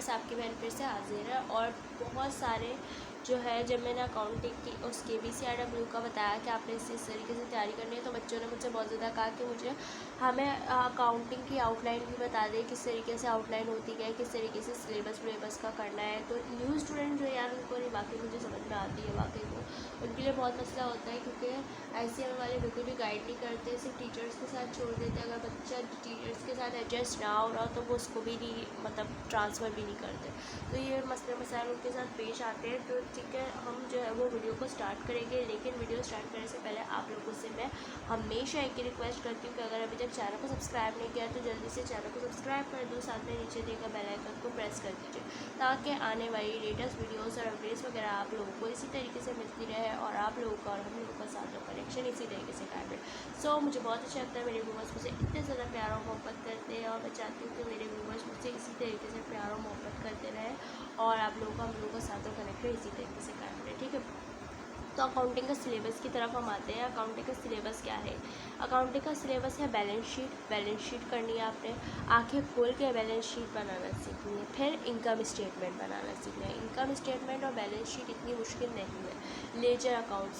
Viewers, आपकी बहन फिर से हाजिर है। और बहुत सारे जो है, जब मैंने अकाउंटिंग की उस KBCRW का बताया कि आपने इस तरीके से तैयारी करनी है, तो बच्चों ने मुझसे बहुत ज़्यादा कहा कि मुझे हमें अकाउंटिंग की आउटलाइन भी बता दें, किस तरीके से आउटलाइन होती है, किस तरीके से सिलेबस का करना है। तो न्यू स्टूडेंट जो यार, उनको नहीं वाकई मुझे समझ में आती है, वाकई को उनके लिए बहुत मसला होता है, क्योंकि ICM वाले बिल्कुल भी गाइड नहीं करते, सिर्फ टीचर्स के साथ छोड़ देते हैं। अगर बच्चा टीचर्स के साथ एडजस्ट ना हो रहा तो वो उसको भी नहीं, मतलब ट्रांसफ़र भी नहीं करते। तो ये मसले मसाइल उनके साथ पेश आते हैं। तो ठीक है, हम जो है वो वीडियो को स्टार्ट करेंगे, लेकिन वीडियो स्टार्ट करने से पहले आप लोगों से मैं हमेशा एक ही रिक्वेस्ट करती हूँ कि अगर अभी तक चैनल को सब्सक्राइब नहीं किया तो जल्दी से चैनल को सब्सक्राइब कर दो, साथ में नीचे दिए गए बेल आइकन को प्रेस कर दीजिए, ताकि आने वाली लेटेस्ट वीडियोस और अपडेट्स वगैरह आप लोगों को इसी तरीके से मिलती रहे और आप लोगों का और हम लोगों का साथ में कनेक्शन इसी तरीके से कायम रहे। सो मुझे बहुत अच्छा लगता है, मेरे व्यूवर्स मुझे इतने ज़्यादा प्यार और मोहब्बत करते हैं, और मैं चाहती हूँ कि मेरे व्यूवर्स मुझसे इसी तरीके से प्यार और मोहब्बत करते रहें और आप लोगों का हम लोगों का साथ में कनेक्शन इसी तरीके से कायम रहे। ठीक है, तो अकाउंटिंग का सिलेबस की तरफ हम आते हैं। अकाउंटिंग का सिलेबस क्या है? अकाउंटिंग का सिलेबस है बैलेंस शीट करनी है आपने, आंखें खोल के बैलेंस शीट बनाना सीखनी है। फिर इनकम स्टेटमेंट बनाना सीखना है। इनकम स्टेटमेंट और बैलेंस शीट इतनी मुश्किल नहीं है। Ledger accounts,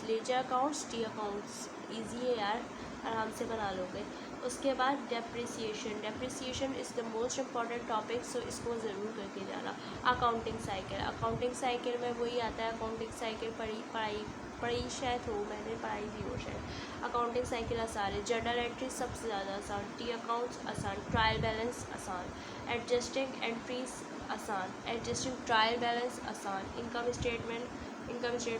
T accounts easy है यार, आराम से बना लोगे। उसके बाद depreciation is the most important topic, so इसको ज़रूर करके जाना। अकाउंटिंग साइकिल में वही आता है। अकाउंटिंग साइकिल पढ़ी शायद हो, मैंने पढ़ाई भी हो शायद। अकाउंटिंग साइकिल आसान है। जर्नल एंट्री सबसे ज़्यादा आसान, टी अकाउंट्स आसान, ट्रायल बैलेंस आसान, एडजस्टिंग एंट्रीज आसान, ट्रायल बैलेंस आसान। इनकम स्टेटमेंट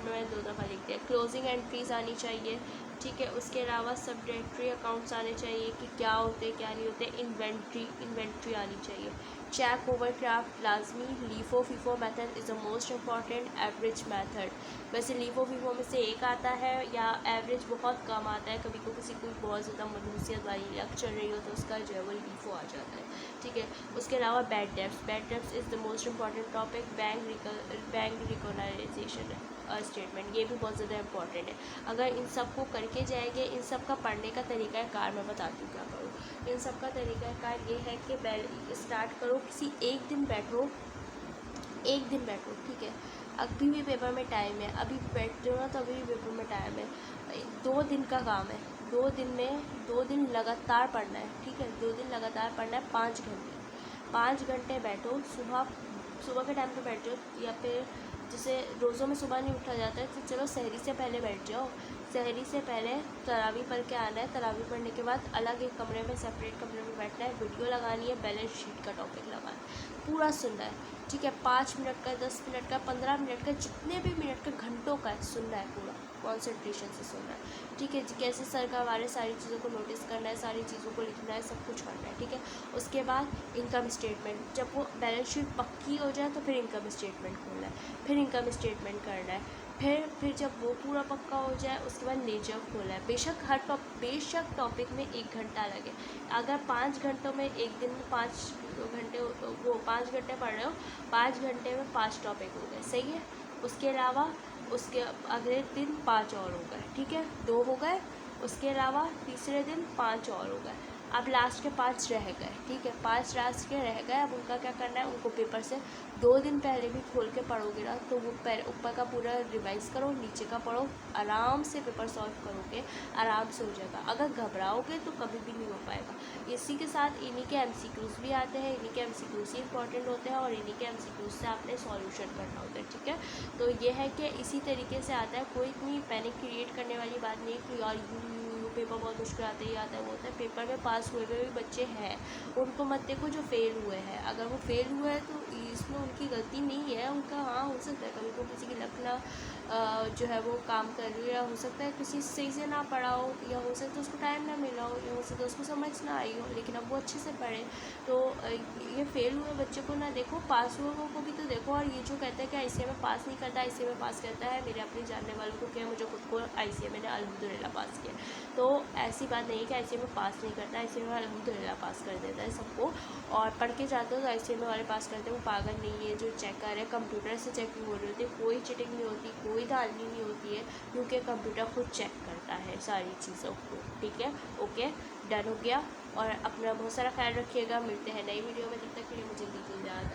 मैंने 2 दफ़ा लिख दिया। क्लोजिंग एंट्रीज आनी चाहिए। ठीक है, उसके अलावा सब्सिडरी अकाउंट्स आने चाहिए कि क्या होते क्या नहीं होते। इन्वेंट्री आनी चाहिए। चेक ओवरड्राफ्ट लाजमी। LIFO FIFO method is the most important. Average method, वैसे लीफो फीफो में से एक आता है, या एवरेज बहुत कम आता है। कभी को किसी को बहुत ज़्यादा मलूसियत वाली लग चल रही हो तो उसका जो है वो लीफो आ जाता है। ठीक है, उसके अलावा bad debts is the most important topic. Bank reconciliation statement, ये भी बहुत ज़्यादा इंपॉर्टेंट है। अगर इन सब को करके जाएंगे, इन सब का पढ़ने का तरीक़ाकार मैं बताती हूँ क्या करो। इन सब का तरीक़ाकार ये है कि स्टार्ट करो, किसी एक दिन बैठो, ठीक है। अभी भी पेपर में टाइम है, अभी बैठते हो ना तो अभी भी पेपर में टाइम है। 2 दिन का काम है, 2 दिन लगातार पढ़ना है। ठीक है, 2 दिन लगातार पढ़ना है, 5 घंटे बैठो। सुबह के टाइम पे बैठ जाओ, या फिर जैसे रोज़ों में सुबह नहीं उठा जाता है तो चलो सहरी से पहले बैठ जाओ। सहरी से पहले तरावी पढ़ के आना है। तरावी पढ़ने के बाद अलग एक कमरे में, सेपरेट कमरे में बैठना है। वीडियो लगानी है, बैलेंस शीट का टॉपिक लगाना है, पूरा सुनना है। ठीक है, 5 मिनट का, 10 मिनट का, 15 मिनट का, जितने भी मिनट का, घंटों का है, सुनना है, पूरा कॉन्सेंट्रेशन से सुनना है। ठीक है, कैसे सर का हमारे सारी चीज़ों को नोटिस करना है, सारी चीज़ों को लिखना है, सब कुछ करना है। ठीक है, उसके बाद इनकम स्टेटमेंट, जब वो बैलेंस शीट पक्की हो जाए तो फिर इनकम स्टेटमेंट खोलना है, फिर इनकम स्टेटमेंट करना है। फिर जब वो पूरा पक्का हो जाए उसके बाद लेजर खोलना है। बेशक टॉपिक में 1 घंटा लगे। अगर 5 घंटों में, एक दिन में 5 घंटे, वो 5 घंटे पढ़ रहे हो, 5 घंटे में 5 टॉपिक हो गए, सही है। उसके अलावा उसके अगले दिन 5 और हो गए। ठीक है, 2 हो गए। उसके अलावा तीसरे दिन 5 और हो गए। अब लास्ट के 5 रह गए। ठीक है, 5 लास्ट के रह गए। अब उनका क्या करना है, उनको पेपर से 2 दिन पहले भी खोल के पढ़ोगे ना तो वो ऊपर का पूरा रिवाइज करो, नीचे का पढ़ो, आराम से पेपर सॉल्व करोगे, आराम से हो जाएगा। अगर घबराओगे तो कभी भी नहीं हो पाएगा। इसी के साथ इन्हीं के MCQs भी आते हैं, इन्हीं के MCQs ही इंपॉर्टेंट होते हैं और इन्हीं के MCQs से आपने सॉल्यूशन करना होता है। ठीक है, तो ये है कि इसी तरीके से आता है। कोई इतनी पैनिक क्रिएट करने वाली बात नहीं कि यार पेपर बहुत मुश्किल आता है, ये आता है, वो होता है। पेपर में पास हुए भी बच्चे हैं, उनको मत देखो जो फेल हुए हैं। अगर वो फेल हुए हैं तो इसमें उनकी गलती नहीं है, उनका हाँ हो सकता है कभी को किसी की लक ना जो है वो काम कर रही है, या हो सकता है किसी सही से ना पढ़ा हो, या हो सकता है उसको टाइम ना मिला हो, या हो सकता है उसको समझ ना आई हो, लेकिन अब वो अच्छे से पढ़े। तो ये फेल हुए बच्चे को ना देखो, पास हुए को भी तो देखो। और ये जो कहता है कि ICA में पास नहीं करता, ICA में पास करता है, मेरे अपने जानने वालों को क्या, मुझे खुद को ICA मैंने अल्हम्दुलिल्लाह पास किया। तो ऐसी बात नहीं है कि ICA में पास नहीं करता, ICA में अल्हम्दुलिल्लाह पास कर देता है सबको। और पढ़ के जाते हो तो ICA में वाले पास करते हैं, वो पागल नहीं है जो चेक कर रहे हैं। कंप्यूटर से चेकिंग हो रही होती है, कोई चीटिंग नहीं होती, कोई धांधली नहीं होती है, क्योंकि कंप्यूटर खुद चेक करता है सारी चीज़ों को। ठीक है, ओके, डन हो गया। और अपना बहुत सारा ख्याल रखिएगा। मिलते हैं नई वीडियो में, तब तक के लिए मुझे दीजिए इजाज़त।